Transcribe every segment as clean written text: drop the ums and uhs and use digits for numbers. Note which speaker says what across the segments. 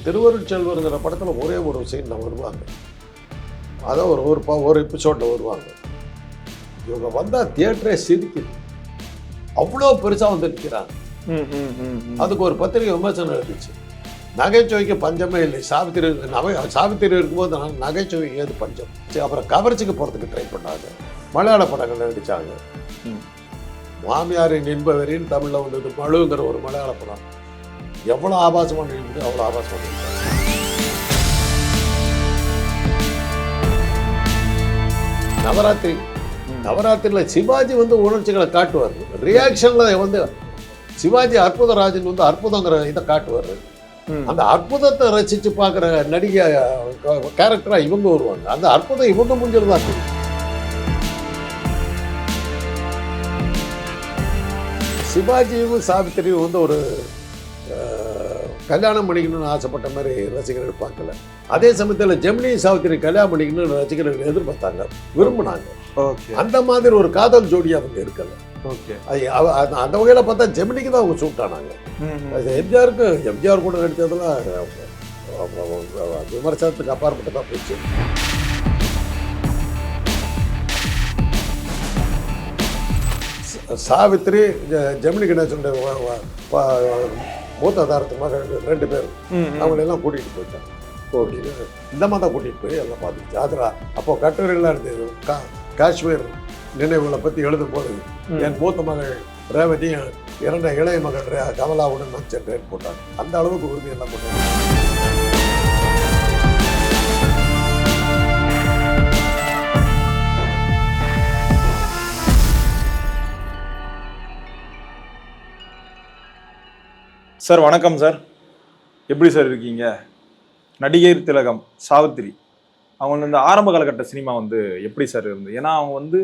Speaker 1: திருவருட்செல்வருங்கிற படத்தில் ஒரே ஒரு சீனில் வருவாங்க. அதான் ஒரு எபிசோடில் வருவாங்க. இவங்க வந்தால் தியேட்டரே சிரிக்குது. அவ்வளோ பெருசாக வந்து நிற்கிறாங்க. அதுக்கு ஒரு பத்திரிகை விமர்சனம் இருந்துச்சு. நகைச்சுவைக்கு பஞ்சமே இல்லை. சாவித்திரி இருக்கும்போது நகைச்சுவைக்கு ஏது பஞ்சம். அப்புறம் கவர்ச்சிக்கு போகிறதுக்கு ட்ரை பண்ணாங்க. மலையாள படங்கள் நடித்தாங்க. மாமியாரின் இன்பவரின்னு தமிழில் வந்தது மழுங்கிற ஒரு மலையாள படம். எவ்வளோ ஆபாசமாக நடிக்குது, அவ்வளோ ஆபாசமாக நடித்தாங்க. நவராத்திரியில் சிவாஜி வந்து உணர்ச்சிகளை காட்டுவார். ரியாக்ஷனில் வந்து சிவாஜி அற்புதராஜன் வந்து அற்புதங்கிற இதை காட்டுவார். அந்த அற்புதத்தை ரசித்து பார்க்குற நடிகை கேரக்டராக இவங்க வருவாங்க. அந்த அற்புதம் இவங்க முடிஞ்சது தான் தெரியும். சிவாஜியும் சாவித்திரியும் வந்து ஒரு கல்யாணம் பண்ணிக்கணும்னு ஆசைப்பட்ட மாதிரி ரசிகர்கள் பார்க்கல. அதே சமயத்தில் ஜெமினி சாவித்திரி கல்யாணம் பண்ணிக்கணும்னு ரசிகர்கள் எதிர்பார்த்தாங்க, விரும்பினாங்க. அந்த மாதிரி ஒரு காதல் ஜோடியாக அவங்க இருக்கல. அந்த வகையில் பார்த்தா ஜெமினிக்கு தான் அவங்க சூட் ஆனாங்க. எம்ஜிஆர் கூட நடித்ததெல்லாம் விமர்சனத்துக்கு அப்பாற்பட்டு தான் போச்சு. சாவித்திரி ஜெமினி கணேசனுடைய மூத்த தாரத்து மகள் 2 பேர் அவங்களெல்லாம் கூட்டிகிட்டு போயிட்டாங்க. இந்த மாதிரி தான் கூட்டிகிட்டு போய் எல்லாம் பார்த்துச்சு. அதில் அப்போது கட்டுரைகள்லாம் இருந்தது. காஷ்மீர் நினைவுகளை பற்றி எழுதும்போது என் மூத்த மகள் ரேவதியும் 2 இளைய மகள் கமலாவுடன் நான் சென்றேன் போட்டாங்க. அந்த அளவுக்கு உறுதியெல்லாம் போட்டாங்க.
Speaker 2: சார் வணக்கம் சார், எப்படி சார் இருக்கீங்க? நடிகர் திலகம் சாவித்திரி அவங்க இந்த ஆரம்ப காலகட்ட சினிமா வந்து எப்படி சார் இருந்து? ஏன்னா அவங்க வந்து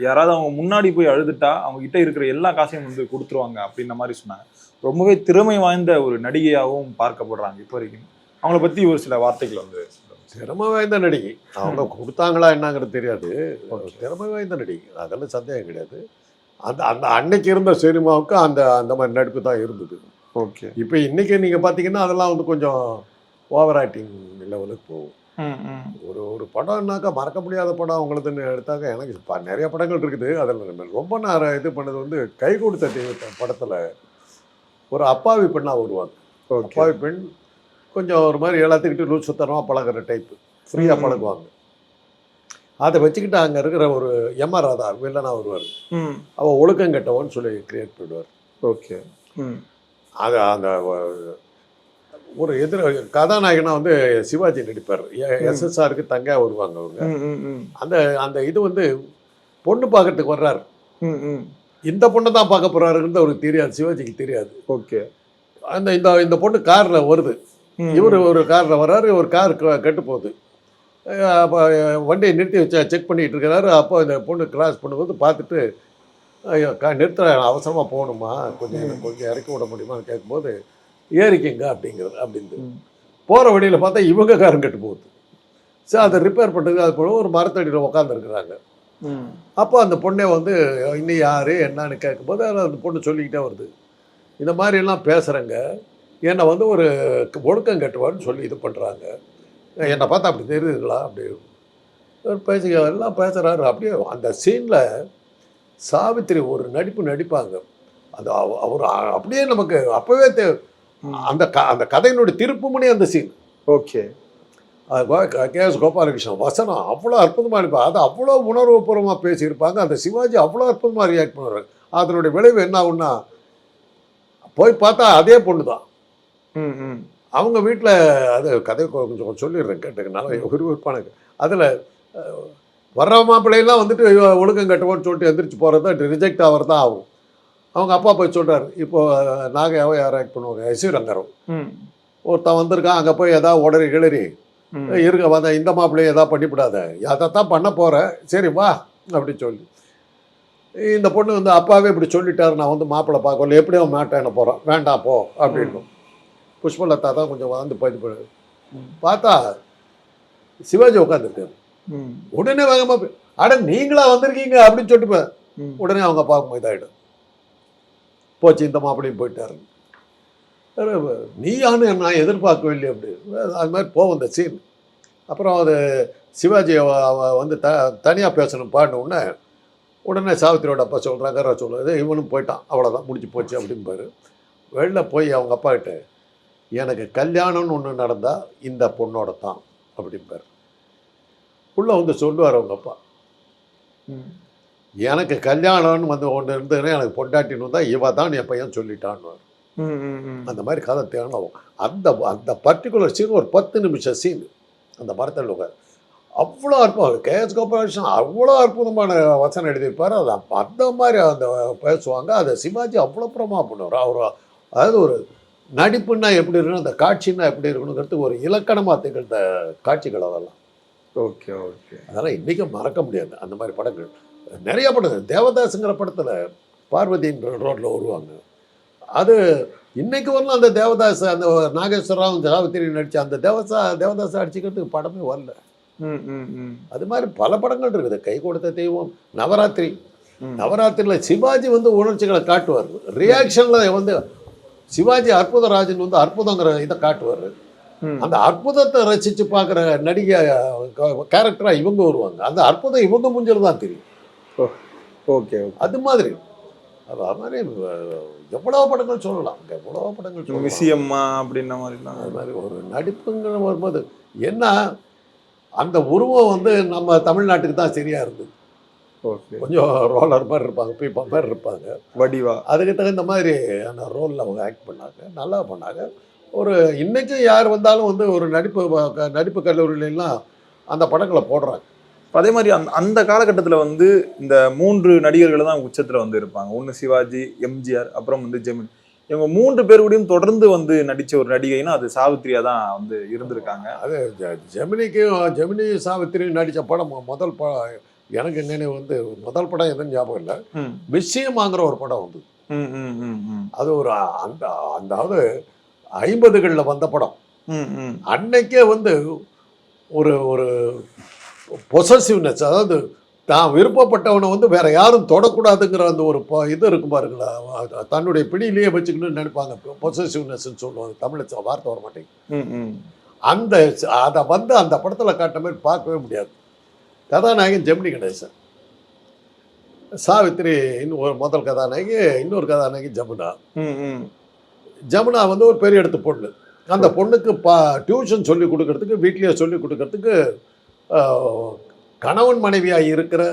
Speaker 2: யாராவது அவங்க முன்னாடி போய் அழுதுட்டா அவங்க கிட்ட இருக்கிற எல்லா காசையும் வந்து கொடுத்துருவாங்க அப்படின்ற மாதிரி சொன்னாங்க. ரொம்பவே திறமை வாய்ந்த ஒரு நடிகையாகவும் பார்க்கப்படுறாங்க இப்போ வரைக்கும். அவங்கள பற்றி ஒரு சில வார்த்தைகள் வந்து.
Speaker 1: திறமை வாய்ந்த நடிகை, அவங்க கொடுத்தாங்களா என்னங்கிறது தெரியாது. திறமை வாய்ந்த நடிகை, அதெல்லாம் சந்தேகம் கிடையாது. அந்த அந்த அன்னைக்கு இருந்த சினிமாவுக்கு அந்த அந்த மாதிரி நடிப்பு தான் இருந்தது.
Speaker 2: ஓகே.
Speaker 1: இப்போ இன்னைக்கு நீங்கள் பார்த்தீங்கன்னா அதெல்லாம் வந்து கொஞ்சம் ஓவர் ஆக்டிங் லெவலுக்கு போகும். ஒரு படம்னாக்கா மறக்க முடியாத படம் அவங்களுக்குன்னு எடுத்தாக்க எனக்கு நிறைய படங்கள் இருக்குது. அதில் ரொம்ப நேரம் இது பண்ணது வந்து கை கொடுத்த தெய்வத்தை படத்தில் ஒரு அப்பாவி பெண்ணாக வருவாங்க. அப்பாவி பெண் கொஞ்சம் ஒரு மாதிரி எல்லாத்துக்கிட்டு லூஸ் சுத்தரமாக பழகிற டைப்பு, ஃப்ரீயாக பழகுவாங்க. அதை வச்சுக்கிட்டு அங்கே இருக்கிற ஒரு எம்ஆர் ராதா வில்லனாக வருவார். அவள் ஒழுக்கம் கெட்டவன்னு சொல்லி கிரியேட் பண்ணிடுவார்.
Speaker 2: ஓகே.
Speaker 1: அது அந்த ஒரு கதாநாயகனா வந்து சிவாஜி நடிப்பார். SSRக்கு தங்கையாக வருவாங்க அவங்க. அந்த அந்த இது வந்து பொண்ணு பார்க்கறதுக்கு வர்றாரு. இந்த பொண்ணை தான் பார்க்க போறாருன்னு அவருக்கு தெரியாது, சிவாஜிக்கு தெரியாது.
Speaker 2: ஓகே.
Speaker 1: அந்த இந்த இந்த பொண்ணு காரில் வருது. இவர் ஒரு காரில் வர்றாரு. ஒரு கார் கெட்டு போகுது. அப்போ வண்டியை நிறுத்தி வச்சா செக் பண்ணிகிட்டு இருக்கிறாரு. அப்போ இந்த பொண்ணு கிராஸ் பண்ணும்போது பார்த்துட்டு நிறுத்த அவசரமாக போகணுமா, கொஞ்சம் இறக்கி விட முடியுமான்னு கேட்கும்போது ஏறிக்கிங்க அப்படின்னு போகிற வழியில் பார்த்தா இவங்க காரம் கெட்டு போகுது. சரி, அதை ரிப்பேர் பண்ணுறது அது போல ஒரு மரத்தடியில் உட்காந்துருக்குறாங்க. அப்போ அந்த பொண்ணே வந்து இன்னும் யார் என்னன்னு கேட்கும்போது அந்த பொண்ணு சொல்லிக்கிட்டே வருது, இந்த மாதிரிலாம் பேசுகிறேங்க, என்னை வந்து ஒரு ஒழுக்கம் கட்டுவான்னு சொல்லி இது பண்ணுறாங்க, என்னை பார்த்தா அப்படி தெரியுதுங்களா அப்படி எல்லாம் பேசுகிறாரு. அப்படியே அந்த சீனில் சாவித்திரி ஒரு நடிப்பாங்க. அது அவர் அப்படியே நமக்கு அப்போவே அந்த கதையினுடைய திருப்புமுனே அந்த சீன்.
Speaker 2: ஓகே.
Speaker 1: KS கோபாலகிருஷ்ணன் வசனம் அவ்வளோ அற்புதமாக இருப்பாங்க. அது அவ்வளோ உணர்வுபூர்வமாக பேசியிருப்பாங்க. அந்த சிவாஜி அவ்வளோ அற்புதமாக ரியாக்ட் பண்ணுவாங்க. அதனுடைய விளைவு என்ன ஆகுன்னா, போய் பார்த்தா அதே பொண்ணு தான். அவங்க வீட்டில் அது கதை கொஞ்சம் சொல்லிடுறேன் கேட்டுக்கனால விருப்பான. அதில் வர்ற மாப்பிள்ளையெல்லாம் வந்துட்டு ஒழுக்கம் கட்டுவோன்னு சொல்லிட்டு எந்திரிச்சு போகிறது ரிஜெக்ட் ஆகிறது தான் ஆகும். அவங்க அப்பா போய் சொல்கிறார், இப்போது நாகையாவை யார் ஆக்ட் பண்ணுவாங்க, எஸ் ரங்கரம் ஒருத்தன் வந்திருக்கான், அங்கே போய் எதாவது உடனே கிளறி இருக்க வந்த இந்த மாப்பிள்ளையை எதாவது பண்ணிவிடாத, அதைத்தான் பண்ண போகிறேன், சரி வா அப்படின்னு சொல்லி இந்த பொண்ணு வந்து அப்பாவே இப்படி சொல்லிட்டாரு, நான் வந்து மாப்பிள்ளை பார்க்கல, எப்படி அவன் மாட்டேன் என்ன போகிறேன், வேண்டாம் போ அப்படின்னு. புஷ்பலதா தான் கொஞ்சம் வந்து இது பார்த்தா சிவாஜி உட்காந்துருக்காரு. உடனே வேகமாக அட நீங்களா வந்திருக்கீங்க அப்படின்னு சொல்லிட்டு உடனே அவங்க பார்க்கும் இதாகிடும், போச்சு இந்த மாப்பிள்ளையும் போயிட்டாரு. நீயான்னு நான் எதிர்பார்க்கவே இல்லை அப்படி. அது மாதிரி போகும் இந்த சீன். அப்புறம் அது சிவாஜி வந்து தனியாக பேசணும் பாடின உடனே சாவித்திரியோட அப்பா சொல்கிறாங்க சொல்லுறது இவனும் போயிட்டான், அவ்வளோதான் முடிஞ்சு போச்சு அப்படிம்பாரு. வெளில போய் அவங்க அப்பா கிட்ட எனக்கு கல்யாணம்னு ஒன்று நடந்தால் இந்த பொண்ணோட தான் அப்படிம்பார். உள்ள வந்து சொல்லுவார் அவங்க அப்பா, எனக்கு கல்யாணம்னு வந்து ஒன்று இருந்ததுன்னா எனக்கு பொண்டாட்டின்னு தான் இவ தான் என் பையன் சொல்லிட்டான்னு. அந்த மாதிரி கதை தேணும். அந்த அந்த பர்டிகுலர் சீன் ஒரு 10 நிமிஷம் சீன் அந்த மரத்தில் உட்கார். அவ்வளோ அற்புதம். கேஎஸ் கோபாலகிருஷ்ணன் அவ்வளோ அற்புதமான வசனம் எழுதியிருப்பார். அது அந்த மாதிரி அந்த பேசுவாங்க. அதை சிவாஜி அவ்வளோ பிரமா பண்ணுவார். அவர் அதாவது ஒரு நடிப்புன்னா எப்படி இருக்கணும், அந்த காட்சின்னா எப்படி இருக்கணுங்கிறதுக்கு ஒரு இலக்கணமாக திகழ்ந்த காட்சிகள் அதெல்லாம்.
Speaker 2: Okay okay.
Speaker 1: அதெல்லாம் இன்றைக்கும் மறக்க முடியாது அந்த மாதிரி படங்கள். நிறைய படங்கள் தேவதாஸுங்கிற படத்தில் பார்வதின்ற ரோட்டில் வருவாங்க. அது இன்னைக்கு வரலாம். அந்த தேவதாஸ் அந்த நாகேஸ்வரராவும் சாவித்திரி நடித்த அந்த தேவதாஸை அடிச்சுக்கிறதுக்கு படமே வரல. அது மாதிரி பல படங்கள் இருக்குது. கை கொடுத்த தெய்வம், நவராத்திரியில் சிவாஜி வந்து உணர்ச்சிகளை காட்டுவார். ரியாக்ஷனில் வந்து சிவாஜி அற்புதராஜன் வந்து அற்புதங்கிற இதை காட்டுவார். அந்த அற்புதத்தை ரசித்து பார்க்குற நடிகை கேரக்டராக இவங்க வருவாங்க. அந்த அற்புதம் இவங்க மூஞ்சில் தான் தெரியும்.
Speaker 2: ஓகே.
Speaker 1: அது மாதிரி அது மாதிரி எவ்வளோ படங்கள் சொல்லலாம். எவ்வளோ படங்கள் சொல்லலாம்.
Speaker 2: விஷயம்மா அப்படின்ன மாதிரிலாம்.
Speaker 1: அது மாதிரி ஒரு நடிப்புங்கிற வரும்போது என்ன, அந்த உருவம் வந்து நம்ம தமிழ்நாட்டுக்கு தான் சரியாக இருந்தது.
Speaker 2: ஓகே.
Speaker 1: கொஞ்சம் ரோலர் மாதிரி இருப்பாங்க, பீப்பா மாதிரி இருப்பாங்க,
Speaker 2: வடிவா.
Speaker 1: அதுக்கு தகுந்த மாதிரி அந்த ரோலில் அவங்க ஆக்ட் பண்ணாங்க, நல்லா பண்ணாங்க. ஒரு இன்றைக்கும் யார் வந்தாலும் வந்து ஒரு நடிப்பு கல்லூரியிலாம் அந்த படங்களை போடுறாங்க.
Speaker 2: அதே மாதிரி அந்த காலகட்டத்தில் வந்து இந்த 3 நடிகர்கள் தான் உச்சத்தில் வந்து இருப்பாங்க. ஒன்று சிவாஜி, எம்ஜிஆர், அப்புறம் வந்து ஜெமினி. இவங்க 3 பேருடையும் தொடர்ந்து வந்து நடித்த ஒரு நடிகைன்னா அது சாவித்திரியா தான் வந்து இருந்திருக்காங்க.
Speaker 1: அது ஜெமினி சாவித்திரி நடித்த படம் முதல் எனக்கு நினைவு வந்து முதல் படம் எதுவும் ஞாபகம் இல்லை. விஷயமாங்கிற ஒரு படம் வந்து அது ஒரு அதாவது 50களில் வந்த படம். அன்னைக்கே வந்து ஒரு ஒரு பொசசிவ்னஸ், அதாவது தான் விருப்பப்பட்டவனை வந்து வேற யாரும் தொடக்கூடாதுங்கிற அந்த ஒரு இது இருக்கும் பாருங்களா, தன்னுடைய பிடியிலேயே வச்சுக்கணும்னு நினைப்பாங்க. பொசசிவ்னஸ்ன்னு சொல்லுவாங்க, தமிழ் வார்த்தை வர மாட்டேங்குது. அதை வந்து அந்த படத்தில் காட்ட மாதிரி பார்க்கவே முடியாது. கதாநாயகன் ஜெமினி கணேசன், சாவித்திரி இன்னொரு முதல் கதாநாயகி, இன்னொரு கதாநாயகி ஜமுனா வந்து ஒரு பெரிய இடத்து பொண்ணு. அந்த பொண்ணுக்கு டியூஷன் சொல்லி கொடுக்கறதுக்கு, வீட்லேயே சொல்லி கொடுக்கறதுக்கு கணவன் மனைவியாக இருக்கிற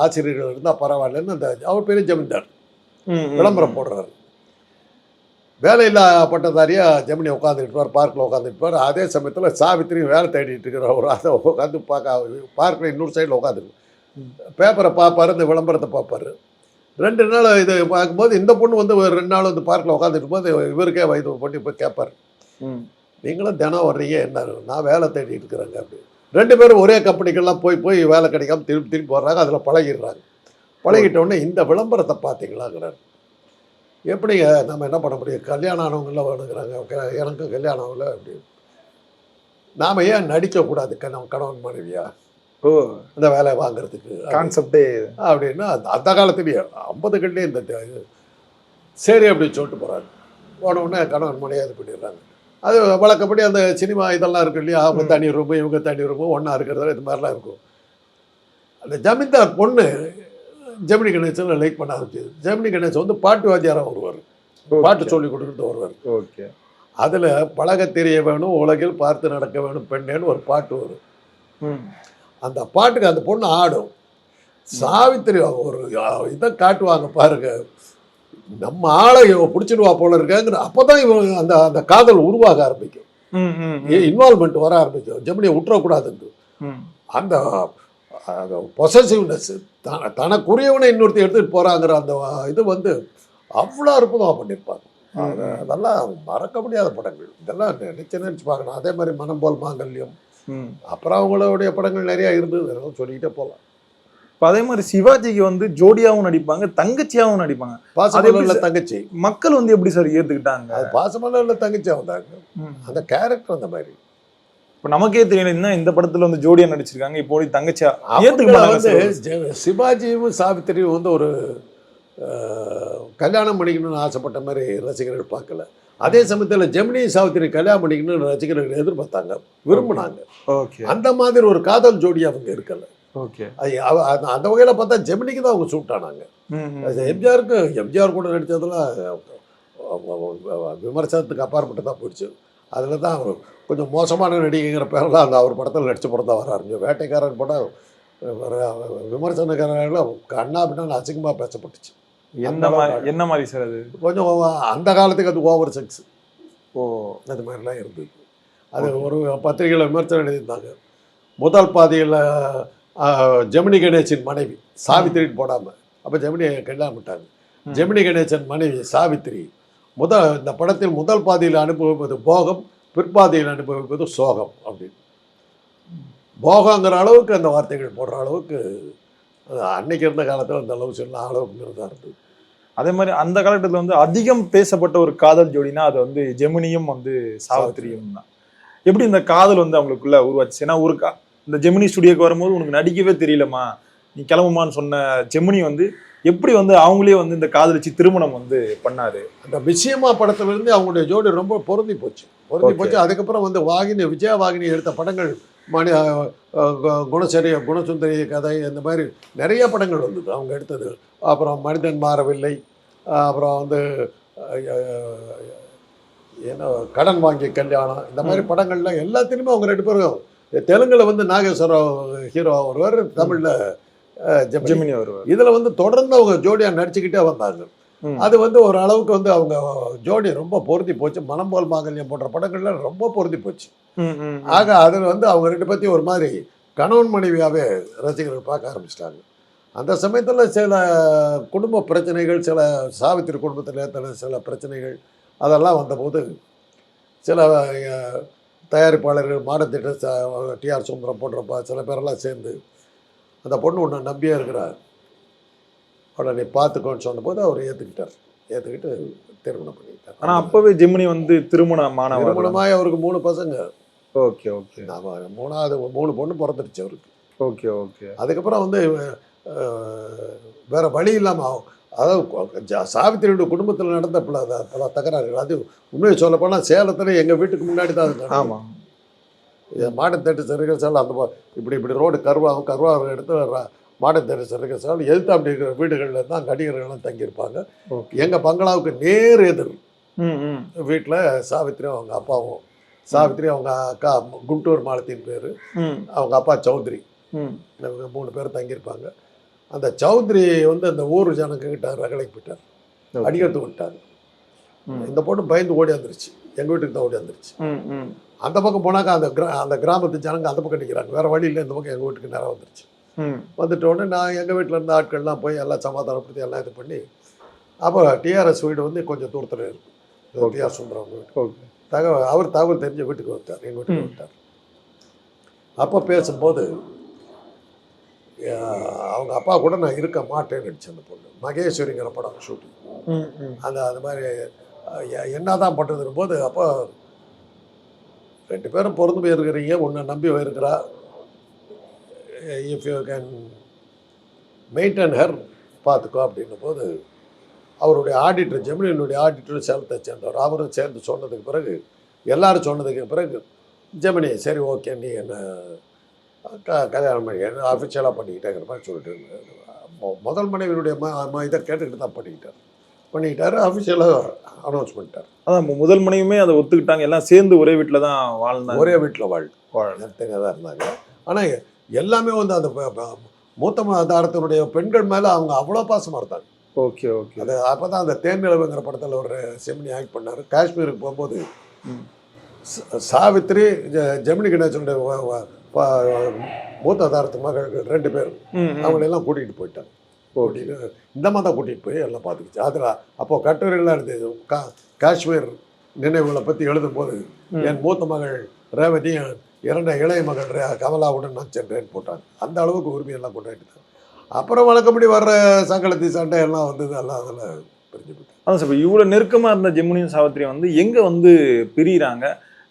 Speaker 1: ஆசிரியர்கள் இருந்தால் பரவாயில்லன்னு அந்த அவர் பெரிய ஜமீன்தார் விளம்பரம் போடுறாரு. வேலையில்லா பட்டதாரியாக ஜெமினி உட்காந்துக்கிட்டு பார்க்கில் உட்காந்துருப்பார். அதே சமயத்தில் சாவித்திரி வேலை தேடிட்டு இருக்கிற அதை உட்காந்து பார்க்கில் இன்னொரு சைடில் உட்காந்துருக்கு. பேப்பரை பார்ப்பார், இந்த விளம்பரத்தை பார்ப்பார். 2 நாள் இது பார்க்கும்போது இந்த பொண்ணு வந்து 2 நாள் வந்து பார்க்கில் உட்காந்துட்டு போது இவருக்கே வயது பண்ணி போய் கேட்பார், நீங்களும் தினம் வர்றீங்க என்ன, நான் வேலை தேடிட்டு இருக்கிறேங்க அப்படி. 2 பேரும் ஒரே கம்பெனிக்கெல்லாம் போய் வேலை கிடைக்காம திருப்பி வர்றாங்க. அதில் பழகிடுறாங்க. பழகிட்டோடனே இந்த விளம்பரத்தை பார்த்தீங்களாங்கிறார். எப்படிங்க நம்ம என்ன பண்ண முடியும், கல்யாணம் ஆனவங்களாம் வேணுங்கிறாங்க, எனக்கு கல்யாணம் ஆகலை அப்படி, நாம் ஏன் நடிக்கக்கூடாது கணவன் மனைவியா இந்த வேலையை வாங்குறதுக்கு
Speaker 2: கான்செப்டே
Speaker 1: அப்படின்னா அந்த காலத்துலேயே 50கள்லேயே இந்த சரி அப்படின்னு சொல்லிட்டு போகிறாங்க. போனவுடனே கணவன் மனைவியாக இது பண்ணிடுறாங்க. அது வழக்கப்படி அந்த சினிமா இதெல்லாம் இருக்கு இல்லையா, அவங்க தனி ரூபு இவங்க தனி ரூபு ஒன்றா இருக்கிறது இது மாதிரிலாம் இருக்கும். அந்த ஜமீன்தார் பொண்ணு ஜெமினி கணேசன் லைக் பண்ண ஆரம்பிச்சது. ஜெமினி கணேசன் வந்து பாட்டு வாத்தியாராக வருவார், பாட்டு சொல்லி கொடுத்துட்டு வருவார்.
Speaker 2: ஓகே.
Speaker 1: அதில் பழக தெரிய வேணும், உலகில் பார்த்து நடக்க வேணும் பெண்ணேன்னு ஒரு பாட்டு வரும். அந்த பாட்டுக்கு அந்த பொண்ணு ஆடும். சாவித்திரி ஒரு இதை காட்டுவாங்க பாருங்க, நம்ம ஆளை பிடிச்சிடுவா போல இருக்காங்கிற. அப்போதான் இவங்க அந்த அந்த காதல் உருவாக ஆரம்பிக்கும், இன்வால்மெண்ட் வர ஆரம்பிக்கும். ஜெமினியை விட்டுறக்கூடாதுன்னு அந்த பொசசிவ்னஸ், தனக்குரியவனை இன்னொருத்தி எடுத்துகிட்டு போகிறாங்கிற அந்த இது வந்து அவ்வளோ அற்புதமாக பண்ணியிருப்பாங்க. அதெல்லாம் மறக்க முடியாத படங்கள். இதெல்லாம் நினச்சி பார்க்கணும். அதே மாதிரி மனம் போல் மாங்கல்யம், அப்புறம் அவங்களுடைய படங்கள் நிறையா இருந்தது, அதெல்லாம் சொல்லிக்கிட்டே போகலாம்.
Speaker 2: இப்போ அதே மாதிரி சிவாஜிக்கு வந்து ஜோடியாகவும் நடிப்பாங்க, தங்கச்சியாகவும் நடிப்பாங்க.
Speaker 1: பாசமல்ல தங்கச்சி
Speaker 2: மக்கள் வந்து எப்படி சார் ஏற்றுக்கிட்டாங்க?
Speaker 1: அது பாசமல்ல தங்கச்சியாக வந்தாங்க. அந்த கேரக்டர் அந்த மாதிரி.
Speaker 2: இப்போ நமக்கே தெரியல, இந்த படத்தில் வந்து ஜோடியா நடிச்சிருக்காங்க, இப்போ தங்கச்சியா
Speaker 1: வந்து சிவாஜியும் சாவித்திரியும் வந்து ஒரு கல்யாணம் பண்ணிக்கணும்னு ஆசைப்பட்ட மாதிரி ரசிகர்கள் பார்க்கல. அதே சமயத்தில் ஜெமினி சாவித்திரி கல்யாணம் பண்ணிக்கணும்னு ரசிகர்கள் எதிர்பார்த்தாங்க, விரும்பினாங்க.
Speaker 2: ஓகே.
Speaker 1: அந்த மாதிரி ஒரு காதல் ஜோடி அவங்க இருக்கல.
Speaker 2: ஓகே.
Speaker 1: அந்த வகையில் பார்த்தா ஜெமினிக்கு தான் அவங்க சூட் ஆனாங்க. எம்ஜிஆர் கூட நடித்ததெல்லாம் விமர்சனத்துக்கு அப்பாற்பட்டு தான் போயிடுச்சு. அதில் தான் அவர் கொஞ்சம் மோசமான நடிகைங்கிற பேரெல்லாம் அந்த அவர் படத்தில் நடித்த படம் தான் வர ஆரம்பிச்சு. வேட்டைக்காரன் படம் விமர்சனக்காரர்கள் கண்ணா பின்னா அசிங்கமாக பேசப்பட்டுச்சு.
Speaker 2: என்ன மாதிரி சார் அது?
Speaker 1: கொஞ்சம் அந்த காலத்துக்கு அது ஓவர் செக்ஸ்.
Speaker 2: ஓ,
Speaker 1: அது மாதிரிலாம் இருந்தது. அது ஒரு பத்திரிகையில் விமர்சனம் எழுதியிருந்தாங்க. முதல் பாதியில் ஜெமினி கணேசன் மனைவி சாவித்திரின்னு போடாமல், அப்போ ஜெமினி கல்யாணம் விட்டாங்க. ஜெமினி கணேசன் மனைவி சாவித்திரி இந்த படத்தில் முதல் பாதியில் அனுபவிப்பது போகம், பிற்பாதியில் அனுபவிப்பது சோகம் அப்படின்னு. போகங்கிற அளவுக்கு அந்த வார்த்தைகள் போடுற அளவுக்கு அன்னைக்கு இருந்த காலத்தில் அந்த அளவு சொல்ல அளவுங்கிறதா இருந்தது.
Speaker 2: அதே மாதிரி அந்த காலகட்டத்தில் வந்து அதிகம் பேசப்பட்ட ஒரு காதல் ஜோடினா அது வந்து ஜெமினியும் வந்து சாவித்திரியும் தான். எப்படி இந்த காதல் வந்து அவங்களுக்குள்ள உருவாச்சு? ஏன்னா இந்த ஜெமினி ஸ்டுடியோக்கு வரும்போது உனக்கு நடிக்கவே தெரியலமா, நீ கிளம்புமான்னு சொன்ன ஜெமினி வந்து எப்படி வந்து அவங்களே வந்து இந்த காதலிச்சு திருமணம் வந்து பண்ணாரு?
Speaker 1: அந்த விஷயமா படத்திலிருந்து அவங்களுடைய ஜோடி ரொம்ப பொருந்தி போச்சு. அதுக்கப்புறம் வந்து விஜயா வாகினி எடுத்த படங்கள் குணசுந்தரி கதை, இந்த மாதிரி நிறைய படங்கள் வந்தது அவங்க எடுத்தது. அப்புறம் மனிதன் மாறவில்லை, அப்புறம் வந்து என்ன கடன் வாங்கி கல்யாணம், இந்த மாதிரி படங்கள்லாம் எல்லாத்திலுமே அவங்க 2 பேரும். தெலுங்குல வந்து நாகேஸ்வரம் ஹீரோ ஒருவர், தமிழில் ஜெமினி வருவார். இதில் வந்து தொடர்ந்து அவங்க ஜோடியாக நடிச்சுக்கிட்டே வந்தாங்க. அது வந்து ஒரு அளவுக்கு வந்து அவங்க ஜோடி ரொம்ப பொருந்தி போச்சு. மனம் போல் மாங்கல்யம் போன்ற படங்கள்ல ரொம்ப பொருந்தி போச்சு. ஆக அதில் வந்து அவங்க 2 பேர்த்தையும் ஒரு மாதிரி கணவன் மனைவியாகவே ரசிகர்கள் பார்க்க ஆரம்பிச்சிட்டாங்க. அந்த சமயத்தில் சில குடும்ப பிரச்சனைகள், சில சாவித்திரி குடும்பத்தில் சில பிரச்சனைகள் அதெல்லாம் வந்தபோது சில தயாரிப்பாளர்கள், மாடத் தியேட்டர்ஸ், டிஆர் சுந்தரம் போன்ற சில பேரெல்லாம் சேர்ந்து அந்த பொண்ணு ஒன்று நம்பியே இருக்கிறார், அவளை நீ பார்த்துக்கோன்னு சொன்னபோது அவர் ஏற்றுக்கிட்டு திருமணம் பண்ணிக்கிட்டார்.
Speaker 2: ஆனால் அப்போவே ஜெமினி வந்து திருமணமாய்
Speaker 1: அவருக்கு 3 பசங்க.
Speaker 2: Okay okay.
Speaker 1: மூணாவது 3 பொண்ணு பிறந்துடுச்சு அவருக்கு.
Speaker 2: Okay okay.
Speaker 1: அதுக்கப்புறம் வந்து வேற வழி இல்லாமல், அதாவது சாவித்திரியோட குடும்பத்தில் நடந்த பல தகராறுகள், அது உண்மையை சொல்லப்போனால் சேலத்தில் எங்கள் வீட்டுக்கு முன்னாடி தான் அது.
Speaker 2: ஆமாம்,
Speaker 1: மாடத் தியேட்டர்ஸ் ரிகர்சல் அந்த இப்படி ரோடு கருவாக இடத்துல மாடத் தியேட்டர்ஸ் ரிகர்சல் எதிர்த்து அப்படி இருக்கிற வீடுகளில் தான் நடிகர்கள்லாம் தங்கியிருப்பாங்க. எங்கள் பங்களாவுக்கு நேர் எதிர் வீட்டில் சாவித்திரியும் அவங்க அப்பாவும், சாவித்திரி அவங்க அக்கா குண்டூர் மாலத்தின் பேர், அவங்க அப்பா சௌத்ரி, இவங்க 3 பேர் தங்கியிருப்பாங்க. அந்த சௌத்ரி வந்து அந்த ஊர் ஜனங்கிட்ட ரகலைக்கு போயிட்டார், அடிக்கிறது விட்டார். இந்த பொண்ணு பயந்து ஓடி வந்துருச்சு, எங்கள் வீட்டுக்கு தான் ஓடி வந்துருச்சு. அந்த பக்கம் போனாக்கா அந்த கிராமத்து ஜனங்க அந்த பக்கம் நிற்கிறாங்க, வேறு வழி இல்லை, இந்த பக்கம் எங்கள் வீட்டுக்கு நேரம் வந்துருச்சு. வந்துட்ட உடனே நான் எங்கள் வீட்டில் இருந்த ஆட்கள்லாம் போய் எல்லாம் சமாதானப்படுத்தி எல்லாம் இது பண்ணி, அப்போ டிஆர்எஸ் வீடு வந்து கொஞ்சம் தூரத்தில் இருக்கும், டிஆர் சுந்தரம் வீடு. அவர் தகவல் தெரிஞ்ச வீட்டுக்கு வந்துட்டார், எங்கள் வீட்டுக்கு வந்துட்டார். அப்போ பேசும்போது அவங்க அப்பா கூட நான் இருக்க மாட்டேன்னு நடிச்சேன். அந்த பொண்ணு மகேஸ்வரிங்கிற படம் ஷூட்டிங், அந்த மாதிரி என்ன தான் பண்ணுறதுன்னு போது, அப்போ 2 பேரும் பொருந்து போயிருக்கிறீங்க, ஒன்று நம்பி போயிருக்கிறா, if you can maintain her பார்த்துக்கோ அப்படின்ன போது, அவருடைய ஆடிட்டர், ஜெமினியினுடைய ஆடிட்டர் சேலத்தை சேர்ந்தவர், அவரும் சேர்ந்து சொன்னதுக்கு பிறகு, எல்லாரும் சொன்னதுக்கு பிறகு ஜெமினி சரி ஓகே நீ என்ன கல்யாணம் பண்ணி அஃபிஷியலாக பண்ணிக்கிட்டேங்கிற மாதிரி சொல்லிட்டு, முதல் மனைவியினுடைய இதை கேட்டுக்கிட்டு தான் பண்ணிக்கிட்டாரு, அஃபிஷியலாக அனௌன்ஸ் பண்ணிட்டார்.
Speaker 2: அதான் முதல் மனைவியுமே அதை ஒத்துக்கிட்டாங்க, எல்லாம் சேர்ந்து ஒரே வீட்டில் தான் வாழ்ந்தாங்க,
Speaker 1: ஒரே வீட்டில் தனியாக தான் இருந்தாங்க. ஆனால் எல்லாமே வந்து அந்த மூத்த தாரத்தினுடைய பெண்கள் மேலே அவங்க அவ்வளோ பாசமாக இருந்தாங்க.
Speaker 2: Okay okay.
Speaker 1: அது அப்போ தான் அந்த தேன்நிலவுங்கிற படத்தில் ஒரு செமினி ஆக்ட் பண்ணார். காஷ்மீருக்கு போகும்போது சாவித்திரி, ஜெமினி கணேசனுடைய மூத்த தாரத்து மகள்கள் 2 பேர் அவங்களெல்லாம் கூட்டிகிட்டு போயிட்டாங்க. இந்த மாதிரி தான் கூட்டிகிட்டு போய் எல்லாம் பார்த்துக்கிச்சு. அதில் அப்போது கட்டுரைகள்லாம் இருந்தது, காஷ்மீர் நினைவுகளை பற்றி எழுதும்போது என் மூத்த மகள் ரேவதி, 2 இளைய மகள் கமலாவுடன் நான் சென்றேன்னு போட்டாங்க. அந்த அளவுக்கு உரிமையெல்லாம் கொண்டாடிட்டாங்க. அப்புறம் வழக்கப்படி வர்ற சங்கலத்தி சண்டை எல்லாம் வந்தது, எல்லாம் அதில் பிரிஞ்சு போயிட்டாங்க.
Speaker 2: அதான் சார், இப்போ இவ்வளோ நெருக்கமாக இருந்த ஜெமினியும் சாவித்திரியும் வந்து எங்கே வந்து பிரிகிறாங்க?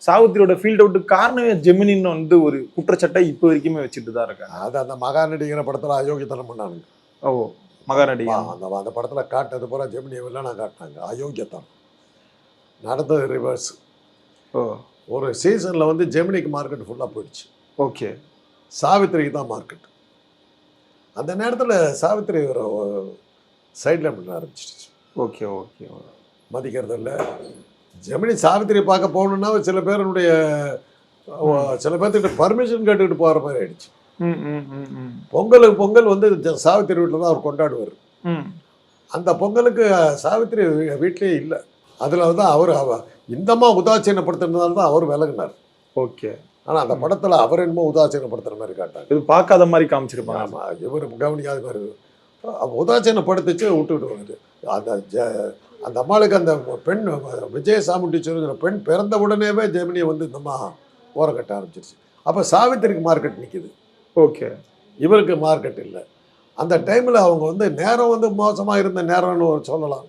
Speaker 2: சாவித்திரியோட ஃபீல்ட் அவுட்டு காரணமே ஜெமினின்னு வந்து ஒரு குற்றச்சாட்டை இப்போ வரைக்குமே வச்சுட்டு தான் இருக்காங்க.
Speaker 1: அது அந்த மகாநடிங்கிற படத்தில் அயோக்கியத்தனம் பண்ணானுங்க.
Speaker 2: ஓ, மகாநடி
Speaker 1: அந்த படத்தில் காட்டினது பூரா ஜெமினியை வில்லனா காட்டினாங்க, அயோக்கியத்தனம். நடந்தது ரிவர்ஸ்.
Speaker 2: ஓ
Speaker 1: ஒரு சீசனில் வந்து ஜெமினிக்கு மார்க்கெட் ஃபுல்லாக போயிடுச்சு,
Speaker 2: ஓகே.
Speaker 1: சாவித்திரிக்கு தான் மார்க்கெட். அந்த நேரத்தில் சாவித்திரி ஒரு சைடில் பண்ண ஆரம்பிச்சிடுச்சு,
Speaker 2: ஓகே ஓகே.
Speaker 1: மதிக்கிறது இல்லை. ஜெமினி சாவித்திரி பார்க்க போகணுன்னா சில பேருடைய சில பேர்த்துக்கிட்ட பர்மிஷன் கேட்டுக்கிட்டு போகிற மாதிரி ஆயிடுச்சு.
Speaker 2: ம் ம் ம் ம்
Speaker 1: பொங்கலுக்கு பொங்கல் வந்து சாவித்திரி வீட்டில் தான் அவர் கொண்டாடுவார்.
Speaker 2: ம்
Speaker 1: அந்த பொங்கலுக்கு சாவித்திரி வீட்லேயே இல்லை. அதில் வந்து அவர் இந்தமா உதாசீனப்படுத்துறதுனால தான் அவர் விலகினார்.
Speaker 2: ஓகே.
Speaker 1: ஆனால் அந்த படத்தில் அவர் என்னமோ உதாசீனப்படுத்துகிற மாதிரி காட்டாங்க.
Speaker 2: இது பார்க்காத மாதிரி காமிச்சிருப்பாங்க.
Speaker 1: ஆமாம், இவர் கவனிக்காத மாதிரி உதாசீனப்படுத்திச்சு விட்டுக்கிட்டு வருது. அந்த அம்மாளுக்கு அந்த பெண் விஜய சாமுண்டீஸ்வரிங்கிற பெண் பிறந்த உடனேவே ஜெமினியை வந்து இந்த அம்மா ஓரம் கட்ட ஆரம்பிச்சிருச்சு. அப்போ சாவித்திரிக்கு மார்க்கெட் நிற்கிது,
Speaker 2: ஓகே.
Speaker 1: இவருக்கு மார்க்கெட் இல்லை. அந்த டைமில் அவங்க வந்து நேரம் வந்து மோசமாக இருந்த நேரம்னு ஒரு சொல்லலாம்.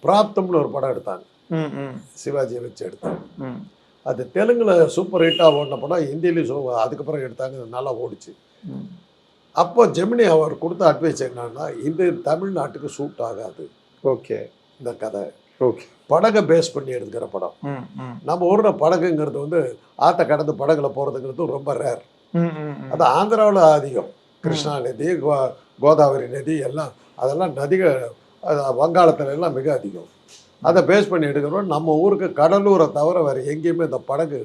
Speaker 1: பிராப்தம்னு ஒரு படம் எடுத்தாங்க,
Speaker 2: ம் ம்
Speaker 1: சிவாஜியை வச்சு எடுத்தாங்க.
Speaker 2: ம்
Speaker 1: அது தெலுங்கில் சூப்பர் ஹிட்டாக ஓடின படம், ஹிந்திலையும் அதுக்கப்புறம் எடுத்தாங்க, நல்லா ஓடிச்சு.
Speaker 2: ம்
Speaker 1: அப்போ ஜெமினி அவர் கொடுத்த அட்வைஸ் என்னன்னா, இது தமிழ்நாட்டுக்கு சூட் ஆகாது
Speaker 2: ஓகே
Speaker 1: இந்த கதை,
Speaker 2: ஓகே.
Speaker 1: படகை பேஸ் பண்ணி எடுக்கிற படம்.
Speaker 2: ம் ம்
Speaker 1: நம்ம ஊரில் படகுங்கிறது வந்து ஆற்றை கடந்து படகுல போகிறதுங்கிறது ரொம்ப ரேர்.
Speaker 2: ம் ம் ம்
Speaker 1: அது ஆந்திராவில் அதிகம். கிருஷ்ணா நதி, கோதாவரி நதி எல்லாம், அதெல்லாம் நதிகள் வங்காளத்துல எல்லாம் மிக அதிகம். அதை பேஸ் பண்ணி எடுக்கிறோம். நம்ம ஊருக்கு கடலூரை தவிர வேறு எங்கேயுமே இந்த படகு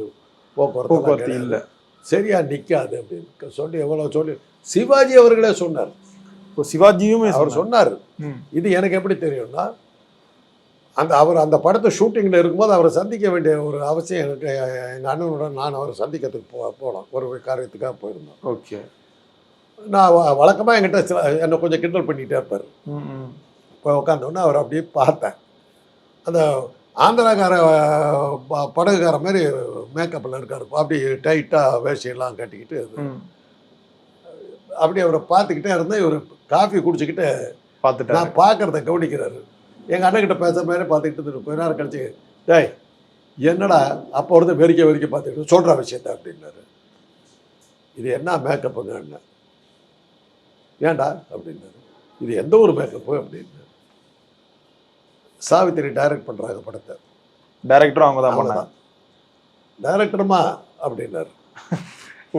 Speaker 1: போக்குவரத்து
Speaker 2: இல்லை,
Speaker 1: சரியா நிற்காது அப்படின்னு சொல்லி எவ்வளோ சொல்லி சிவாஜி அவர்களே சொன்னார்.
Speaker 2: சிவாஜியும்
Speaker 1: அவர் சொன்னார்.
Speaker 2: ம்
Speaker 1: இது எனக்கு எப்படி தெரியும்னா, அவர் அந்த படத்தை ஷூட்டிங்கில் இருக்கும்போது அவரை சந்திக்க வேண்டிய ஒரு அவசியம் எனக்கு, எங்கள் அண்ணனுடன் நான் அவரை சந்திக்கிறதுக்கு போனோம், ஒரு காரியத்துக்காக போயிருந்தோம்.
Speaker 2: ஓகே.
Speaker 1: நான் வழக்கமாக என்கிட்ட என்னை கொஞ்சம் கிண்டல் பண்ணிகிட்டே இருப்பார்.
Speaker 2: ம் ம்
Speaker 1: போய் உட்காந்தோன்னே அவர் அப்படியே பார்த்தேன். அந்த ஆந்திராக்கார படகுக்கார மாதிரி மேக்கப்பில் இருக்கார். அப்படி டைட்டாக வேஷ்டியெல்லாம் கட்டிக்கிட்டு
Speaker 2: ம்
Speaker 1: அப்படி அவரை பார்த்துக்கிட்டே இருந்தேன். இவர் காஃபி குடிச்சிக்கிட்டு
Speaker 2: பார்த்துட்டேன்.
Speaker 1: நான் பார்க்குறத கவனிக்கிறாரு. எங்கள் அண்ணன்கிட்ட பேசுகிற மாதிரி பார்த்துக்கிட்டு இருந்துட்டு கொஞ்ச நேரம் கழிச்சு, டேய் என்னடா அப்போ வந்து வெறிக்க பார்த்துக்கிட்டு சொல்கிற விஷயத்த அப்படின்னாரு. இது என்ன மேக்கப்புங்க அண்ணன், ஏன்டா அப்படின்னாரு. இது எந்த ஒரு மேக்கப்பு அப்படின்னு. சாவித்திரி டைரக்ட் பண்ணுறாங்க படத்தை,
Speaker 2: டைரக்டரும் அவங்க தான் பண்ணாங்க.
Speaker 1: டைரக்டருமா அப்படின்னாரு.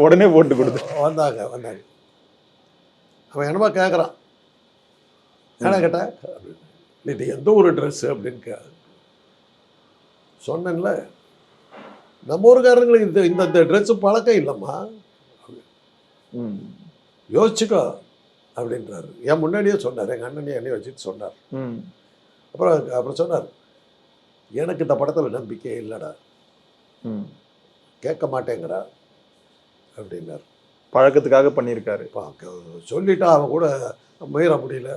Speaker 2: உடனே போட்டு கொடுத்து
Speaker 1: வந்தாங்க. அவன் என்னமா கேட்குறான், என்ன கேட்டேன், இது எந்த ஒரு ட்ரெஸ்ஸு அப்படின்னு சொன்னேன்ல. நம்ம ஊருக்காரங்களுக்கு இந்த ட்ரெஸ்ஸு பழக்கம் இல்லைம்மா, யோசிச்சுக்கோ அப்படின்றாரு. என் முன்னாடியே சொன்னார், எங்கள் அண்ணனையும் என்னையும் வச்சுட்டு சொன்னார். அப்புறம் சொன்னார், எனக்கு இந்த படத்தில் நம்பிக்கை இல்லைடா, கேட்க மாட்டேங்கிறா அப்படின்னார்.
Speaker 2: பழக்கத்துக்காக பண்ணியிருக்காரு.
Speaker 1: சொல்லிட்டா அவன் கூட மீற முடியல,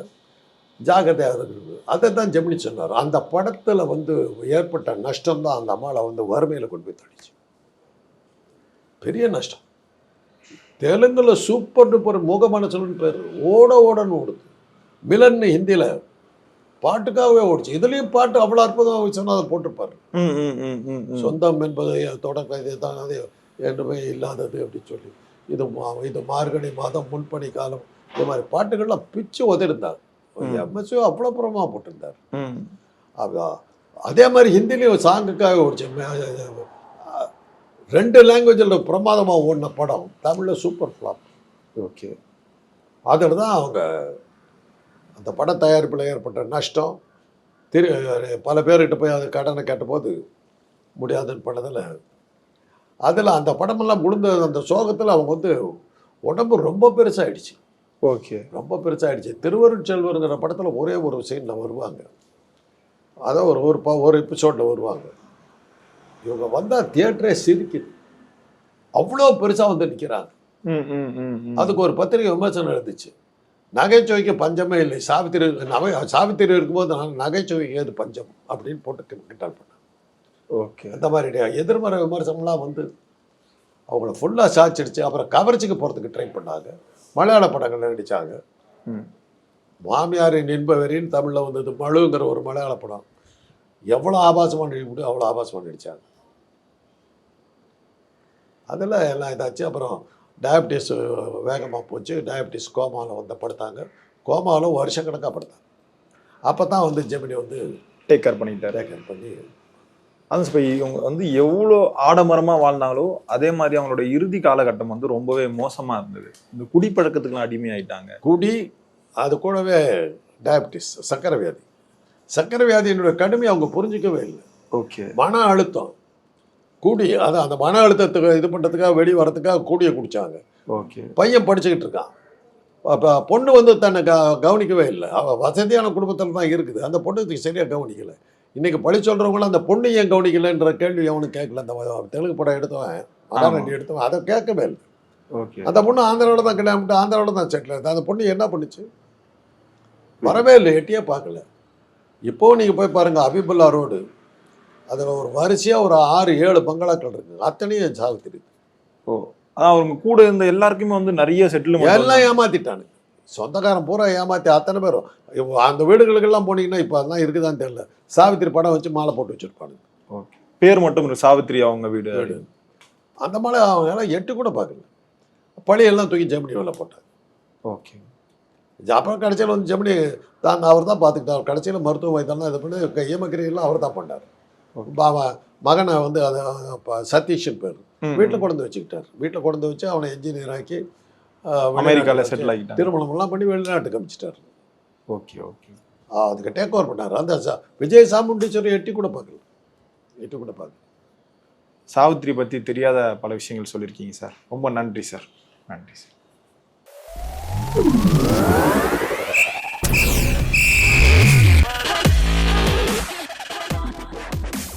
Speaker 1: ஜாகிரதையாக இருக்குது. அதை தான் ஜெமினி சொன்னார். அந்த படத்தில் வந்து ஏற்பட்ட நஷ்டம் தான் அந்த அம்மாவை வந்து வறுமையில் கொண்டு போய் தள்ளிச்சு. பெரிய நஷ்டம். தெலுங்குல சூப்பர் டூப்பர் முக மனசுன்னு பேர், ஓடன்னு ஓடுது. மிலன் ஹிந்தியில் பாட்டுக்காகவே ஓடிச்சு. இதுலேயும் பாட்டு அவ்வளோ அற்புதமாக சொன்னால் அதை போட்டிருப்பார். சொந்தம் என்பது தொடக்க தான் அது என்றுமே இல்லாதது அப்படின்னு சொல்லி, இது மார்கழி மாதம், முன்பணி காலம், இந்த மாதிரி பாட்டுகள்லாம் பிச்சு உதறிந்தார். எம்எஸ்ஓ அவ்வளோ புறமாக போட்டிருந்தார். அதே மாதிரி ஹிந்திலையும் சாங்குக்காக ஓடிச்சு. 2 லாங்குவேஜில் பிரமாதமாக ஓடின படம் தமிழில் சூப்பர் ஃப்ளாப்.
Speaker 2: ஓகே.
Speaker 1: அதில் தான் அவங்க அந்த பட தயாரிப்பில் ஏற்பட்ட நஷ்டம், பல பேர்கிட்ட போய் அது கடனை கேட்டபோது முடியாதுன்னு பண்ணதில், அதில் அந்த படமெல்லாம் முடிந்த அந்த சோகத்தில் அவங்க வந்து உடம்பு ரொம்ப பெருசாகிடுச்சு.
Speaker 2: ஓகே.
Speaker 1: ரொம்ப பெருசாகிடுச்சு. திருவருட்செல்வருங்கிற படத்தில் ஒரே ஒரு சீனில் வருவாங்க, அதான் ஒரு எபிசோடில் வருவாங்க. இவங்க வந்தால் தியேட்டரே சிரிக்குது, அவ்வளோ பெருசாக வந்து நிற்கிறாங்க. அதுக்கு ஒரு பத்திரிகை விமர்சனம் இருந்துச்சு, நகைச்சுவைக்கு பஞ்சமே இல்லை, சாவித்திரி இருக்கும்போது நகைச்சுவைக்கு ஏது பஞ்சம் அப்படின்னு போட்டு கிட்டால் பண்ணாங்க.
Speaker 2: ஓகே.
Speaker 1: அந்த மாதிரி எதிர்மறை விமர்சனம்லாம் வந்து அவங்கள ஃபுல்லாக சாய்ச்சிடுச்சு. அப்புறம் கவர்ச்சிக்கு போகிறதுக்கு ட்ரை பண்ணாங்க. மலையாள படங்கள் நடித்தாங்க. மாமியாரின் இன்பவெறின்னு தமிழில் வந்தது, மழுங்கிற ஒரு மலையாள படம். எவ்வளோ ஆபாசமாக நடிக்க முடியும் அவ்வளோ ஆபாசமாக நடித்தாங்க. அதில் எல்லாம் இதாச்சு. அப்புறம் டயபிட்டிஸ் வேகமாக போச்சு. டயபிட்டிஸ் கோமாவில் வந்து படுத்தாங்க. கோமாவில் வருஷக்கணக்காக படுத்தாங்க. அப்போ தான் வந்து ஜெமினி வந்து
Speaker 2: டேக் கேர் பண்ணிட்டார்.
Speaker 1: டேக் கேர் பண்ணி
Speaker 2: அது இப்போ இவங்க வந்து எவ்வளோ ஆடம்பரமா வாழ்ந்தாங்களோ அதே மாதிரி அவங்களோட இறுதி காலகட்டம் வந்து ரொம்பவே மோசமா இருந்தது. இந்த குடிப்பழக்கத்துக்குலாம் அடிமையாயிட்டாங்க.
Speaker 1: குடி, அது கூடவே டயபிட்டிஸ், சர்க்கரை வியாதி. சர்க்கரை வியாதியினுடைய கடுமையை அவங்க புரிஞ்சிக்கவே இல்லை.
Speaker 2: ஓகே.
Speaker 1: மன அழுத்தம், கூடி, அதான் அந்த மன அழுத்தத்துக்கு இது பண்ணுறதுக்காக வெளியே வரதுக்காக கூடிய குடித்தாங்க.
Speaker 2: ஓகே.
Speaker 1: பையன் படிச்சுக்கிட்டு இருக்கான். அப்போ பொண்ணு வந்து தன்னை கவனிக்கவே இல்லை. அவள் வசதியான குடும்பத்தில் தான் இருக்குது. அந்த பொண்ணுக்கு சரியாக கவனிக்கலை. இன்றைக்கி பழி சொல்கிறவங்களும் அந்த பொண்ணு ஏன் கவனிக்கலைன்ற கேள்வி அவனுக்கு கேட்கல. அந்த தெலுங்கு படம் எடுத்தவன், மகாநடி எடுத்தவன் அதை கேட்கவே இல்லை.
Speaker 2: ஓகே.
Speaker 1: அந்த பொண்ணு ஆந்திராவில் தான் கல்யாணம், ஆந்திராவில் தான் செட்டில் ஆகுது. அந்த பொண்ணு என்ன பண்ணுச்சு? வரவே இல்லை, எட்டியே பார்க்கல. இப்போது நீங்கள் போய் பாருங்கள், அபிபுல்லா ரோடு, அதில் ஒரு வரிசையாக ஒரு 6-7 பங்களாக்கள் இருக்குது. அத்தனையும் சாவித்திரி.
Speaker 2: ஓ, அதான் அவங்க கூட இருந்த எல்லாருக்குமே வந்து நிறைய செட்டில்மெண்ட்
Speaker 1: எல்லாம் ஏமாத்திட்டானு. சொந்தக்காரன் பூரா ஏமாற்றி அத்தனை பேரும். அந்த வீடுகளுக்கெல்லாம் போனீங்கன்னா இப்போ அதெல்லாம் இருக்குதான்னு தெரியல. சாவித்திரி படம் வச்சு மாலை போட்டு வச்சுருப்பானுங்க.
Speaker 2: ஓகே. பேர் மட்டும் இருக்கு, சாவித்திரி அவங்க வீடு.
Speaker 1: அந்த மாலை அவங்க எல்லாம் எட்டு கூட பார்க்கல. பழியெல்லாம் தூக்கி ஜெமினி வேலை போட்டாங்க.
Speaker 2: ஓகே.
Speaker 1: அப்புறம் கடைசியில் வந்து ஜெமினி தான் அவர் தான் பார்த்துக்கிட்டார். கடைசியில் மருத்துவ வைத்தியம்லாம் இது பண்ணி ஈமக்கிரியெல்லாம் அவர் தான் பண்ணார். மகனை வந்து அதை சதீஷன் பேர் வீட்டில் கொண்டு வச்சுக்கிட்டார். வீட்டில் கொண்டு வச்சு அவனை என்ஜினியர் ஆக்கி
Speaker 2: அமெரிக்காவில் செட்டில் ஆகிட்டார்.
Speaker 1: திருமணம்லாம் பண்ணி வெளிநாட்டுக்கு அனுப்பிச்சிட்டார்.
Speaker 2: ஓகே. ஓகே.
Speaker 1: அதுக்கு டேக் ஓவர் பண்ணார். அந்த விஜய் சாமுண்டீஸ்வரி எட்டி கூட பார்க்கல.
Speaker 2: சாவித்திரி பற்றி தெரியாத பல விஷயங்கள் சொல்லியிருக்கீங்க சார். ரொம்ப நன்றி சார். நன்றி சார்.